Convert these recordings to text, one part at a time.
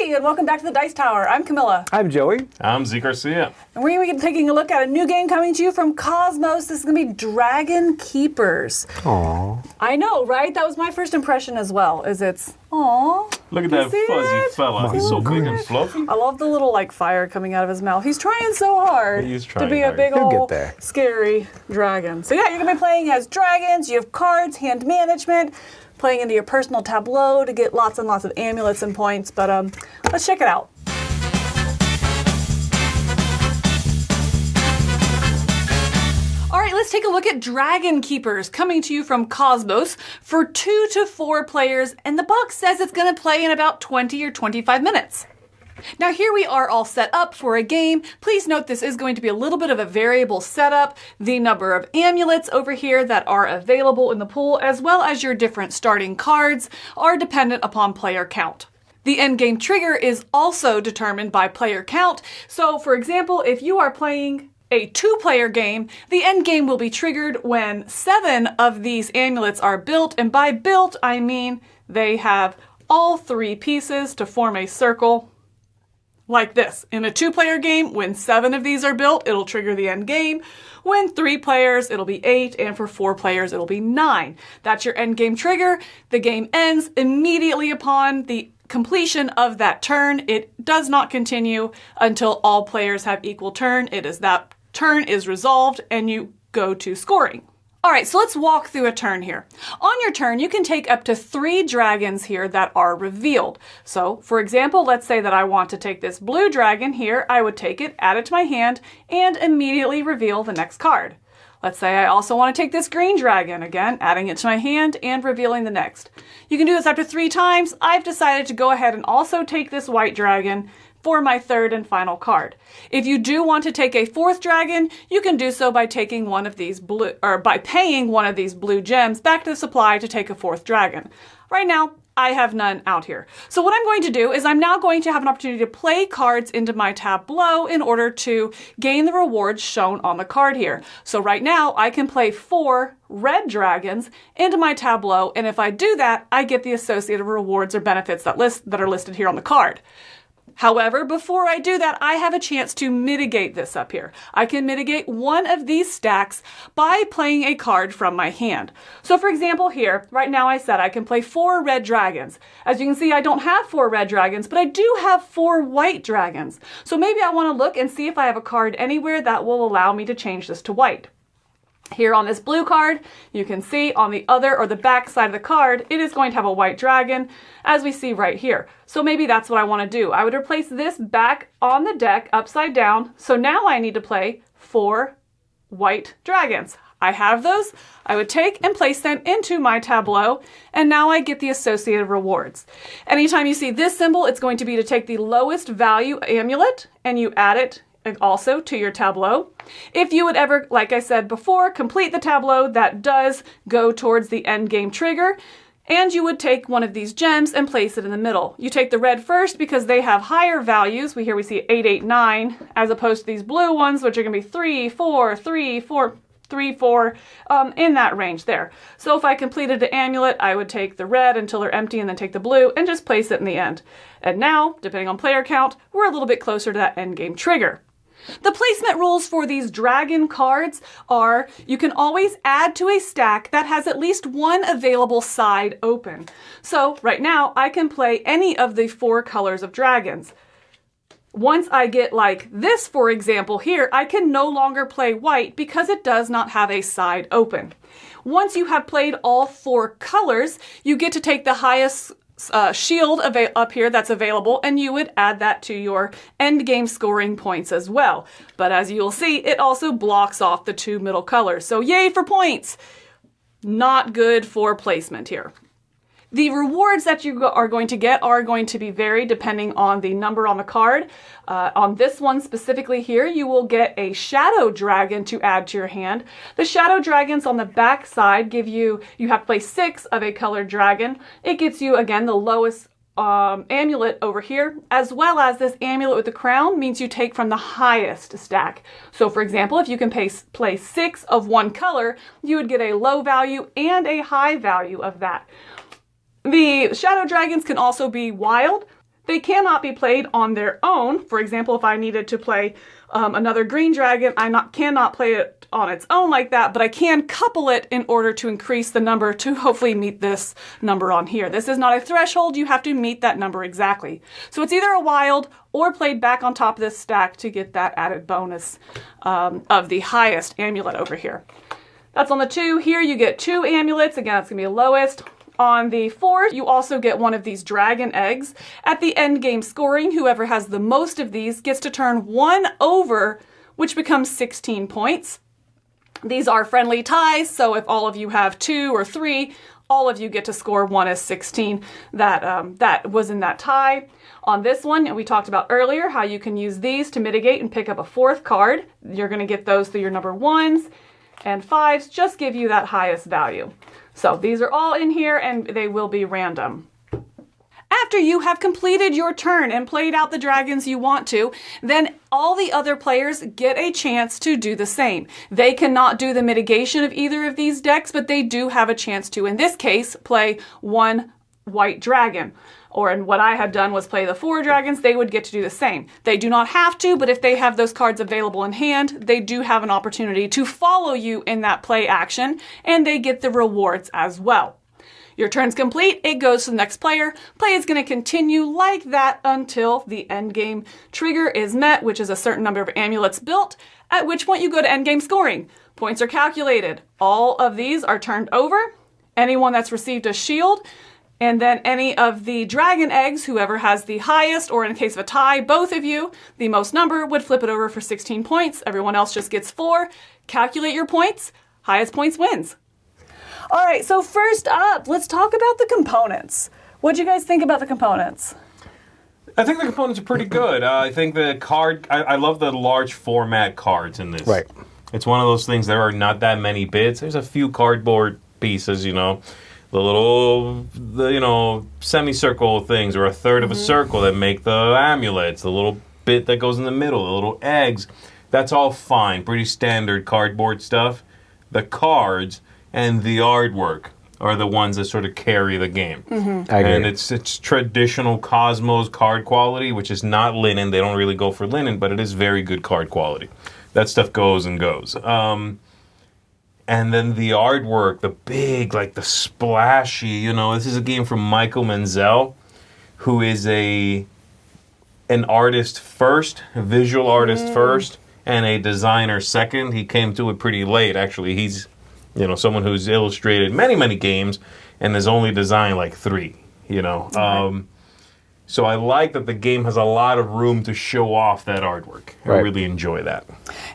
Hey, and welcome back to the Dice Tower. I'm Camilla. I'm Joey. I'm Z Garcia. And we're going to be taking a look at a new game coming to you from Cosmos. This is going to be Dragonkeepers. Aww. I know, right? That was my first impression as well, is it's, aww. Look at that fuzzy fella. He's so big and fluffy. I love the little, fire coming out of his mouth. He's trying so hard He is to trying be hard. a big He'll get old, there. scary dragon. So yeah, you're going to be playing as dragons. You have cards, hand management, playing into your personal tableau to get lots and lots of amulets and points. But let's check it out. All right, let's take a look at Dragonkeepers, coming to you from Cosmos for 2 to 4 players, and the box says it's going to play in about 20 or 25 minutes. Now here we are all set up for a game. Please note this is going to be a little bit of a variable setup. The number of amulets over here that are available in the pool, as well as your different starting cards, are dependent upon player count. The endgame trigger is also determined by player count. So for example, if you are playing a 2-player game, the end game will be triggered when 7 of these amulets are built, and by built, I mean they have all 3 pieces to form a circle like this. In a 2-player game, when 7 of these are built, it'll trigger the end game. When 3 players, it'll be 8, and for 4 players, it'll be 9. That's your end game trigger. The game ends immediately upon the completion of that turn. It does not continue until all players have equal turn. It is that turn is resolved and you go to scoring. All right, so let's walk through a turn here. On your turn, you can take up to 3 dragons here that are revealed. So, for example, let's say that I want to take this blue dragon here. I would take it, add it to my hand, and immediately reveal the next card. Let's say I also want to take this green dragon, again, adding it to my hand and revealing the next. You can do this up to 3 times. I've decided to go ahead and also take this white dragon for my 3rd and final card. If you do want to take a 4th dragon, you can do so by taking one of these blue, or by paying one of these blue gems back to the supply to take a 4th dragon. Right now, I have none out here. So what I'm going to do is I'm now going to have an opportunity to play cards into my tableau in order to gain the rewards shown on the card here. So right now, I can play 4 red dragons into my tableau, and if I do that, I get the associated rewards or benefits that are listed here on the card. However, before I do that, I have a chance to mitigate this up here. I can mitigate one of these stacks by playing a card from my hand. So for example here, right now I said I can play 4 red dragons. As you can see, I don't have 4 red dragons, but I do have 4 white dragons. So maybe I want to look and see if I have a card anywhere that will allow me to change this to white. Here on this blue card, you can see on the other or the back side of the card, it is going to have a white dragon, as we see right here. So maybe that's what I want to do. I would replace this back on the deck upside down. So now I need to play 4 white dragons. I have those. I would take and place them into my tableau, and now I get the associated rewards. Anytime you see this symbol, it's going to be to take the lowest value amulet and you add it also to your tableau. If you would ever, like I said before, complete the tableau, that does go towards the end game trigger, and you would take one of these gems and place it in the middle. You take the red first because they have higher values. We see 8, 8, 9, as opposed to these blue ones, which are going to be 3, 4, 3, 4, 3, 4, in that range there. So if I completed the amulet, I would take the red until they're empty and then take the blue and just place it in the end. And now, depending on player count, we're a little bit closer to that end game trigger. The placement rules for these dragon cards are you can always add to a stack that has at least one available side open. So right now I can play any of the 4 colors of dragons. Once I get like this, for example here, I can no longer play white because it does not have a side open. Once you have played all 4 colors, you get to take the highest shield up here that's available, and you would add that to your end game scoring points as well. But as you'll see, it also blocks off the 2 middle colors. So yay for points! Not good for placement here. The rewards that you are going to get are going to be varied depending on the number on the card. On this one specifically here, you will get a shadow dragon to add to your hand. The shadow dragons on the back side give you have to play 6 of a colored dragon. It gets you, again, the lowest amulet over here, as well as this amulet with the crown means you take from the highest stack. So for example, if you can play 6 of one color, you would get a low value and a high value of that. The shadow dragons can also be wild. They cannot be played on their own. For example, if I needed to play another green dragon, cannot play it on its own like that, but I can couple it in order to increase the number to hopefully meet this number on here. This is not a threshold. You have to meet that number exactly. So it's either a wild or played back on top of this stack to get that added bonus of the highest amulet over here. That's on the 2. Here you get 2 amulets. Again, that's going to be the lowest. On the 4, you also get one of these dragon eggs. At the end game scoring, whoever has the most of these gets to turn 1 over, which becomes 16 points. These are friendly ties, so if all of you have 2 or 3, all of you get to score 1 as 16. That was in that tie. On this one, and we talked about earlier how you can use these to mitigate and pick up a 4th card. You're going to get those through your number 1s, and 5s just give you that highest value. So these are all in here, and they will be random. After you have completed your turn and played out the dragons you want to, then all the other players get a chance to do the same. They cannot do the mitigation of either of these decks, but they do have a chance to, in this case, play 1 white dragon. Or in what I had done was play the 4 dragons, they would get to do the same. They do not have to, but if they have those cards available in hand, they do have an opportunity to follow you in that play action, and they get the rewards as well. Your turn's complete, it goes to the next player. Play is going to continue like that until the endgame trigger is met, which is a certain number of amulets built, at which point you go to endgame scoring. Points are calculated. All of these are turned over. Anyone that's received a shield, and then any of the dragon eggs, whoever has the highest, or in case of a tie, both of you, the most number would flip it over for 16 points. Everyone else just gets 4. Calculate your points. Highest points wins. All right, so first up, let's talk about the components. What do you guys think about the components? I think the components are pretty good. I think the card, I love the large format cards in this. Right. It's one of those things, there are not that many bits. There's a few cardboard pieces, the little, semicircle things, or a third of a circle that make the amulets, the little bit that goes in the middle, the little eggs. That's all fine, pretty standard cardboard stuff. The cards and the artwork are the ones that sort of carry the game. I agree. And it's traditional Cosmos card quality, which is not linen. They don't really go for linen, but it is very good card quality. That stuff goes and goes. And then the artwork, the big, the splashy, this is a game from Michael Menzel, who is an artist first, a visual artist first, and a designer second. He came to it pretty late, actually. He's, someone who's illustrated many, many games and has only designed 3, Right. So I like that the game has a lot of room to show off that artwork. I really enjoy that.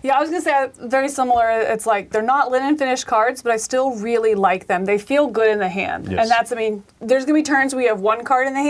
Yeah, I was going to say very similar. It's they're not linen finished cards, but I still really like them. They feel good in the hand. Yes. And there's going to be turns where you have 1 card in your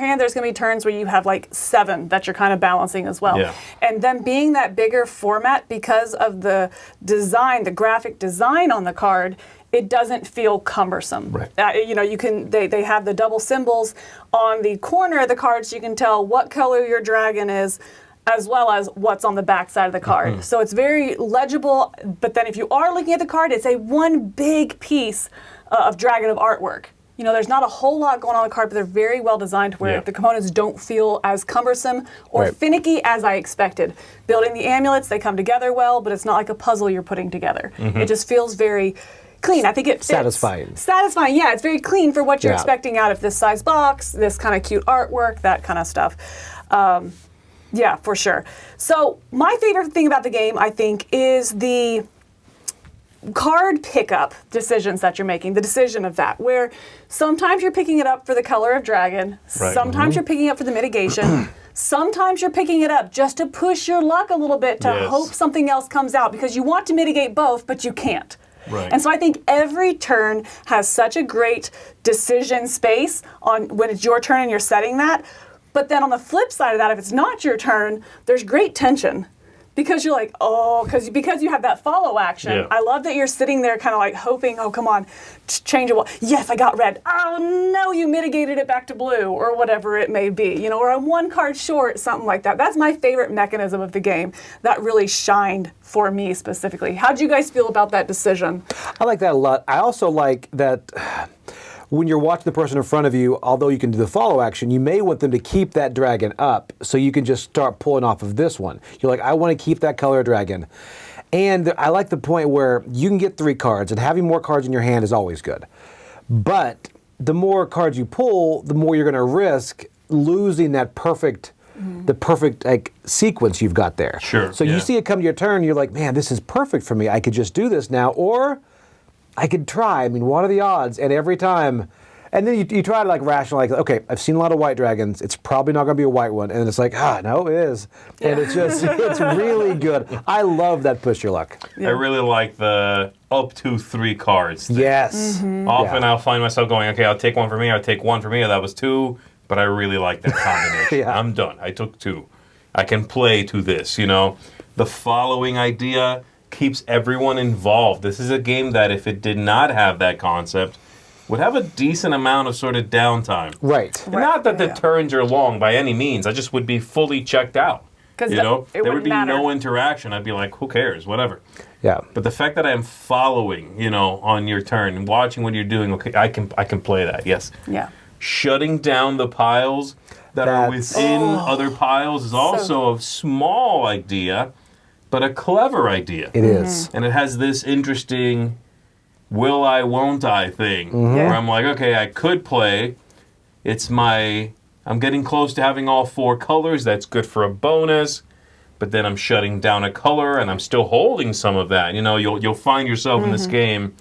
hand. There's going to be turns where you have 7 that you're kind of balancing as well. Yeah. And then being that bigger format, because of the design, the graphic design on the card, it doesn't feel cumbersome. Right. They have the double symbols on the corner of the card, so you can tell what color your dragon is, as well as what's on the back side of the card. So it's very legible, but then if you are looking at the card, it's one big piece of dragon of artwork. There's not a whole lot going on the card, but they're very well designed to where the components don't feel as cumbersome or finicky as I expected. Building the amulets, they come together well, but it's not like a puzzle you're putting together. It just feels very clean. I think it fits. Satisfying. Satisfying, yeah. It's very clean for what you're expecting out of this size box, this kind of cute artwork, that kind of stuff. Yeah, for sure. So my favorite thing about the game, I think, is the card pickup decisions that you're making, the decision of that, where sometimes you're picking it up for the color of dragon, sometimes you're picking it up for the mitigation, sometimes you're picking it up just to push your luck a little bit to hope something else comes out, because you want to mitigate both, but you can't. Right. And so I think every turn has such a great decision space on when it's your turn and you're setting that. But then on the flip side of that, if it's not your turn, there's great tension. Because you're because you have that follow action. Yeah. I love that you're sitting there kind of hoping, oh, come on, change it. Yes, I got red. Oh, no, you mitigated it back to blue, or whatever it may be. Or I'm 1 card short, something like that. That's my favorite mechanism of the game. That really shined for me specifically. How do you guys feel about that decision? I like that a lot. I also like that when you're watching the person in front of you, although you can do the follow action, you may want them to keep that dragon up so you can just start pulling off of this one. You're like, I want to keep that color dragon. And I like the point where you can get 3 cards, and having more cards in your hand is always good. But the more cards you pull, the more you're going to risk losing that perfect like sequence you've got there. Sure. So you see it come to your turn, you're like, man, this is perfect for me. I could just do this now, or I could try. I mean, what are the odds? And every time, and then you try to like rationalize, okay, I've seen a lot of white dragons. It's probably not going to be a white one. And it's like, no, it is. And it's just, it's really good. I love that push your luck. I really like the up to 3 cards thing. Yes. Often I'll find myself going, okay, I'll take one for me, I'll take one for me, that was 2, but I really like that combination. I'm done. I took 2. I can play to this, you know. The following idea keeps everyone involved. This is a game that if it did not have that concept, would have a decent amount of sort of downtime. Right. And not that the turns are long by any means. I just would be fully checked out. You know, there would be no interaction. I'd be like, who cares? Whatever. Yeah. But the fact that I am following, you know, on your turn and watching what you're doing, okay, I can play that. Yes. Yeah. Shutting down the piles that are within other piles is also a small idea, but a clever idea. It is. And it has this interesting will I, won't I thing where I'm like, okay, I could play. I'm getting close to having all 4 colors. That's good for a bonus. But then I'm shutting down a color and I'm still holding some of that. You know, you'll find yourself in this game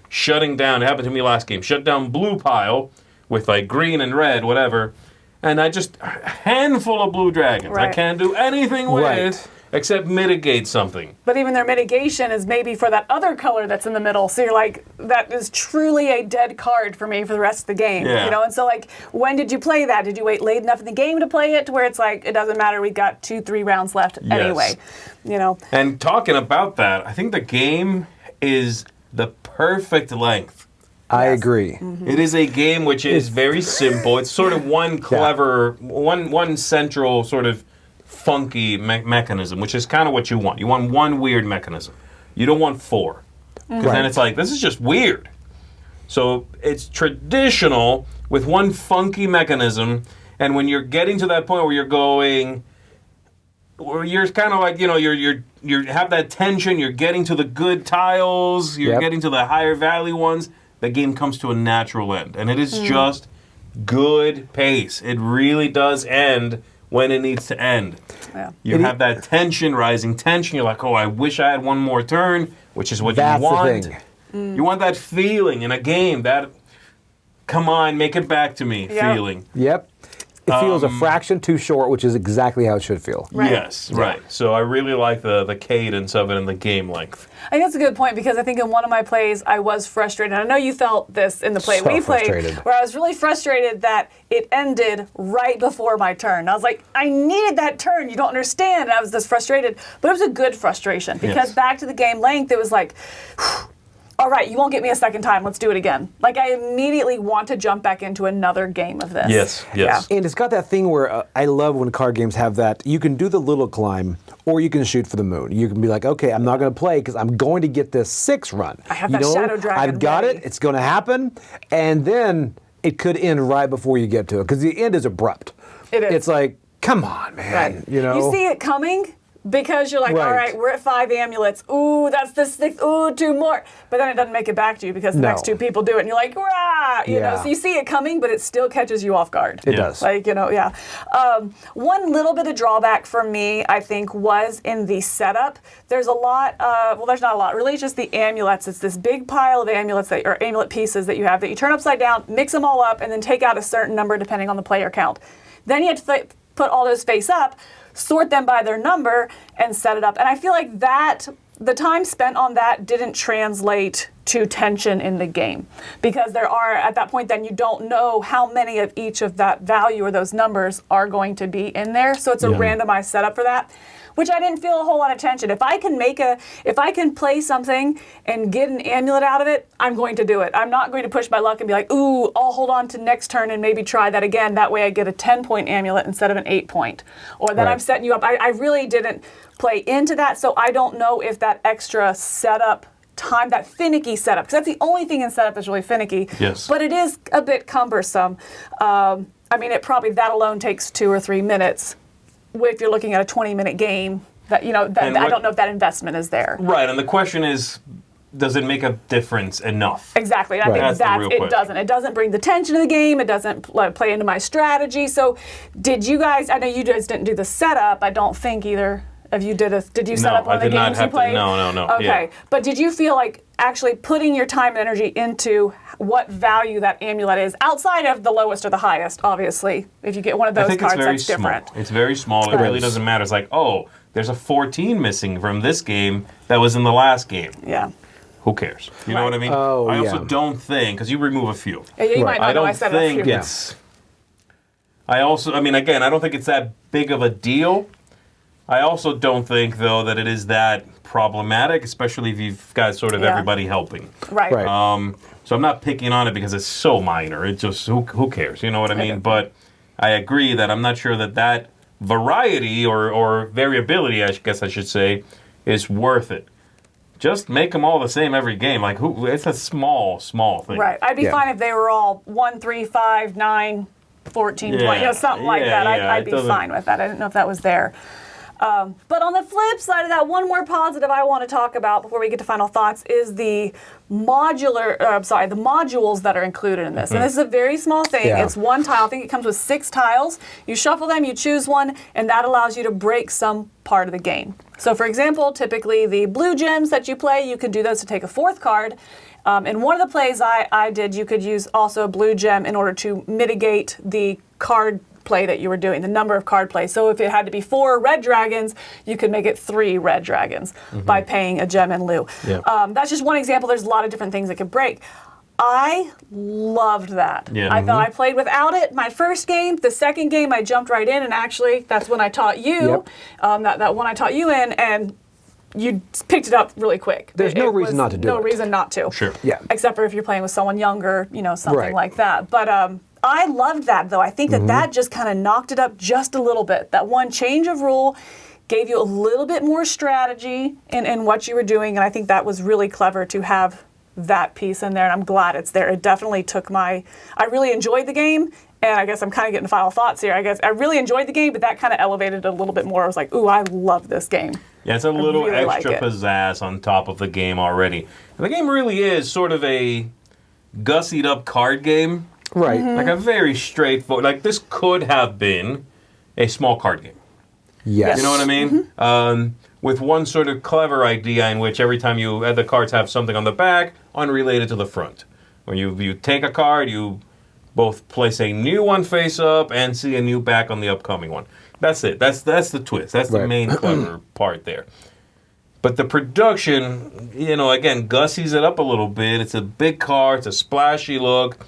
shutting down. It happened to me last game. Shut down blue pile with like green and red, whatever. And I just, a handful of blue dragons. I can't do anything with except mitigate something. But even their mitigation is maybe for that other color that's in the middle. So you're like, that is truly a dead card for me for the rest of the game. Yeah. You know, and so like, when did you play that? Did you wait late enough in the game to play it to where it's like, it doesn't matter, we've got 2-3 rounds left anyway. You know. And talking about that, I think the game is the perfect length. I agree. It is a game which is very simple. It's sort of one clever, one central sort of funky mechanism, which is kind of what you want. You want one weird mechanism. You don't want 4. Because then it's like, this is just weird. So it's traditional with one funky mechanism, and when you're getting to that point where you're going, where you're kind of like, you know, you have that tension, you're getting to the good tiles, you're getting to the higher value ones, the game comes to a natural end. And it is just good pace. It really does end when it needs to end. Yeah. You have that tension, rising tension. You're like, oh, I wish I had one more turn, which is what you want. The thing. You want that feeling in a game, that, come on, make it back to me feeling. Yep. It feels a fraction too short, which is exactly how it should feel. Yes, right. So I really like the cadence of it and the game length. I think that's a good point, because I think in one of my plays I was frustrated. I know you felt this in the play we played, where I was really frustrated that it ended right before my turn. I was like, I needed that turn. You don't understand. And I was this frustrated. But it was a good frustration, because back to the game length, it was like, all right, you won't get me a second time. Let's do it again. Like, I immediately want to jump back into another game of this. Yes. Yeah. And it's got that thing where I love when card games have that. You can do the little climb, or you can shoot for the moon. You can be like, okay, I'm not going to play because I'm going to get this 6 run. I have that Shadow Dragon I've got ready. it. It's going to happen. And then it could end right before you get to it, because the end is abrupt. It is. It's like, come on, man. You know? You see it coming, because you're like, all right, we're at 5 amulets. Ooh, that's the 6th. Ooh, 2 more. But then it doesn't make it back to you, because the next 2 people do it, and you're like, rah! You know, so you see it coming, but it still catches you off guard. It does. Like, you know, one little bit of drawback for me, I think, was in the setup. There's a lot, well, there's not a lot. Really, it's just the amulets. It's this big pile of amulets or amulet pieces that you have that you turn upside down, mix them all up, and then take out a certain number depending on the player count. Then you have to put all those face up, sort them by their number, and set it up. And I feel like that, the time spent on that didn't translate to tension in the game, because there are, at that point, then you don't know how many of each of that value or those numbers are going to be in there. So it's a randomized setup for that, which I didn't feel a whole lot of tension. If I can play something and get an amulet out of it, I'm going to do it. I'm not going to push my luck and be like, ooh, I'll hold on to next turn and maybe try that again. That way I get a 10-point amulet instead of an 8-point. Or then I'm setting you up. I really didn't play into that, so I don't know if that extra setup time, that finicky setup, because that's the only thing in setup that's really finicky. Yes. But it is a bit cumbersome. I mean, that alone takes 2 or 3 minutes. If you're looking at a 20-minute game, I don't know if that investment is there. Right, and the question is, does it make a difference enough? Exactly. And I think it doesn't. It doesn't bring the tension of the game. It doesn't play into my strategy. So did you guys, I know you guys didn't do the setup, I don't think either of you did you set up one of the games you played? No. Okay. Yeah. But did you feel like actually putting your time and energy into what value that amulet is, outside of the lowest or the highest, obviously? If you get one of those cards, that's different. It's very small. It really doesn't matter. It's like, oh, there's a 14 missing from this game that was in the last game. Yeah. Who cares? You know what I mean? Oh, I also don't think, because you remove a few. Yeah, you might not know I said a few. I don't think it's that big of a deal. I also don't think, though, that it is that problematic, especially if you've got sort of everybody helping. Right. So I'm not picking on it because it's so minor. It just, who cares? You know what I mean? But I agree that I'm not sure that variety or variability, I guess I should say, is worth it. Just make them all the same every game. Like, it's a small thing. Right. I'd be fine if they were all 1, 3, 5, 9, 14, 20, something like that. I'd be fine with that. I didn't know if that was there. But on the flip side of that, one more positive I want to talk about before we get to final thoughts is the modules that are included in this. And this is a very small thing. Yeah. It's one tile. I think it comes with 6 tiles. You shuffle them, you choose one, and that allows you to break some part of the game. So for example, typically the blue gems that you play, you could do those to take a 4th card. In one of the plays I did, you could use also a blue gem in order to mitigate the card play that you were doing, the number of card plays. So if it had to be 4 red dragons, you could make it 3 red dragons by paying a gem in lieu. Yeah. That's just one example. There's a lot of different things that could break. I loved that. Yeah. I thought I played without it my first game. The second game, I jumped right in, and actually, that's when I taught you, that one I taught you in, and you picked it up really quick. There's no reason not to do it. No reason not to. Sure. Yeah. Except for if you're playing with someone younger, something like that. But I loved that, though. I think that just kind of knocked it up just a little bit. That one change of rule gave you a little bit more strategy in what you were doing, and I think that was really clever to have that piece in there, and I'm glad it's there. It definitely took I really enjoyed the game, and I guess I'm kind of getting final thoughts here. I guess I really enjoyed the game, but that kind of elevated it a little bit more. I was like, ooh, I love this game. Yeah, it's a little really extra pizzazz on top of the game already. And the game really is sort of a gussied up card game. Right. Like a very straightforward, like this could have been a small card game. Yes. You know what I mean? With one sort of clever idea in which every time the cards have something on the back unrelated to the front. When you take a card, you both place a new one face up and see a new back on the upcoming one. That's it. That's the twist. That's the main clever part there. But the production, again, gussies it up a little bit. It's a big card. It's a splashy look.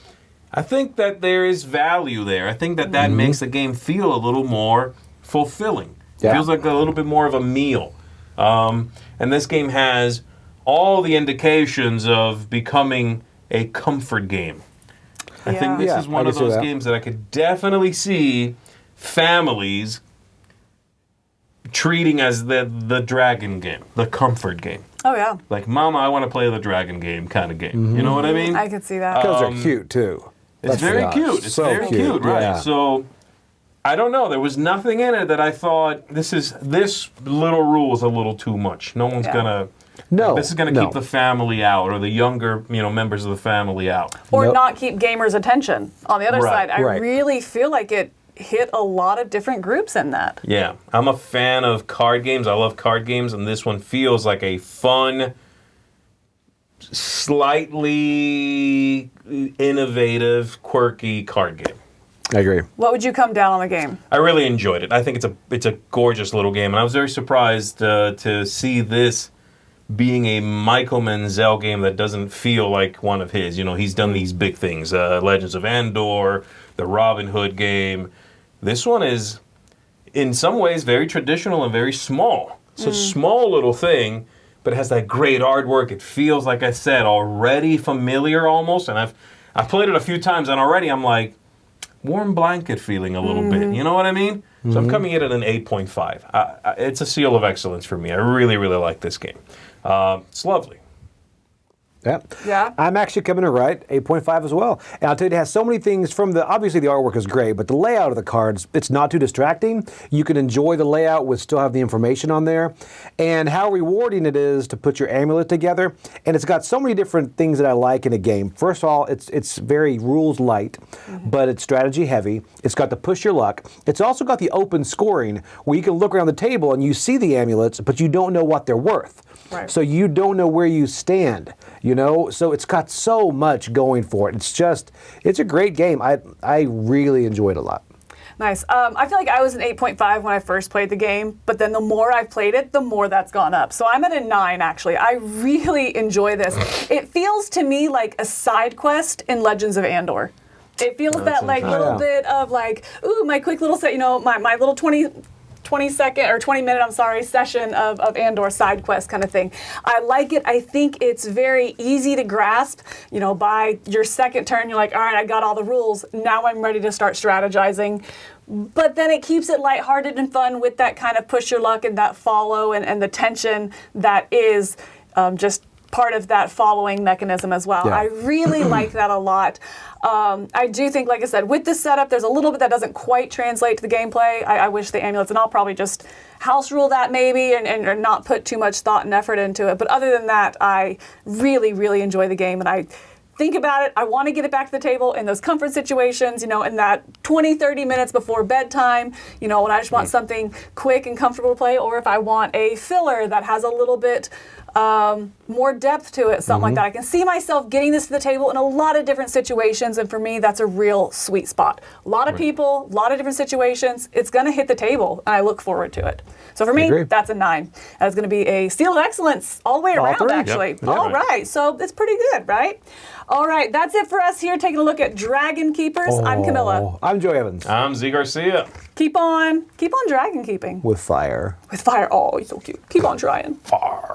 I think that there is value there. I think that makes the game feel a little more fulfilling. It feels like a little bit more of a meal. And this game has all the indications of becoming a comfort game. I think this is one of those games that I could definitely see families treating as the dragon game, the comfort game. Oh, yeah. Like, Mama, I want to play the dragon game kind of game. You know what I mean? I could see that. Because they're cute, too. It's very cute. It's very cute, right? Yeah. So, I don't know. There was nothing in it that I thought, this little rule is a little too much. No one's going to... No. This is going to keep the family out, or the younger, members of the family out. Or not keep gamers' attention. On the other side, I really feel like it hit a lot of different groups in that. Yeah. I'm a fan of card games. I love card games, and this one feels like a fun, slightly innovative, quirky card game. I agree. What would you come down on the game? I really enjoyed it. I think it's a gorgeous little game, and I was very surprised to see this being a Michael Menzel game that doesn't feel like one of his. He's done these big things, Legends of Andor, the Robin Hood game. This one is, in some ways, very traditional and very small. It's a small little thing, but it has that great artwork. It feels, like I said, already familiar almost, and I've played it a few times, and already I'm like, warm blanket feeling a little bit. You know what I mean? So I'm coming in at an 8.5. It's a seal of excellence for me. I really, really like this game. It's lovely. Yep. Yeah. I'm actually coming in right, 8.5 as well. And I'll tell you, it has so many things from obviously the artwork is great, but the layout of the cards, it's not too distracting. You can enjoy the layout with still have the information on there. And how rewarding it is to put your amulet together. And it's got so many different things that I like in a game. First of all, it's very rules light, but it's strategy heavy. It's got the push your luck. It's also got the open scoring where you can look around the table and you see the amulets, but you don't know what they're worth. Right. So you don't know where you stand, So it's got so much going for it. It's a great game. I really enjoyed it a lot. Nice. I feel like I was an 8.5 when I first played the game, but then the more I've played it, the more that's gone up. So I'm at a 9, actually. I really enjoy this. It feels to me like a side quest in Legends of Andor. It feels that like little bit of like, ooh, my quick little set, my little 20-second or 20-minute, session of Andor side quest kind of thing. I like it. I think it's very easy to grasp. By your second turn, you're like, all right, I got all the rules. Now I'm ready to start strategizing. But then it keeps it lighthearted and fun with that kind of push your luck and that follow and the tension that is just part of that following mechanism as well. Yeah. I really like that a lot. I do think, like I said, with this setup, there's a little bit that doesn't quite translate to the gameplay. I wish the amulets, and I'll probably just house rule that maybe and not put too much thought and effort into it. But other than that, I really, really enjoy the game, and I think about it. I want to get it back to the table in those comfort situations, in that 20, 30 minutes before bedtime, when I just want something quick and comfortable to play, or if I want a filler that has a little bit more depth to it, something like that. I can see myself getting this to the table in a lot of different situations, and for me, that's a real sweet spot. A lot of people, a lot of different situations. It's going to hit the table, and I look forward to it. So for me, that's a 9. That's going to be a seal of excellence all the way around, actually. Yep. All right, so it's pretty good, right? All right, that's it for us here, taking a look at Dragonkeepers. I'm Camilla. I'm Joe Evans. I'm Z Garcia. Keep on dragon keeping. With fire. With fire. Oh, you're so cute. Keep on trying. Far.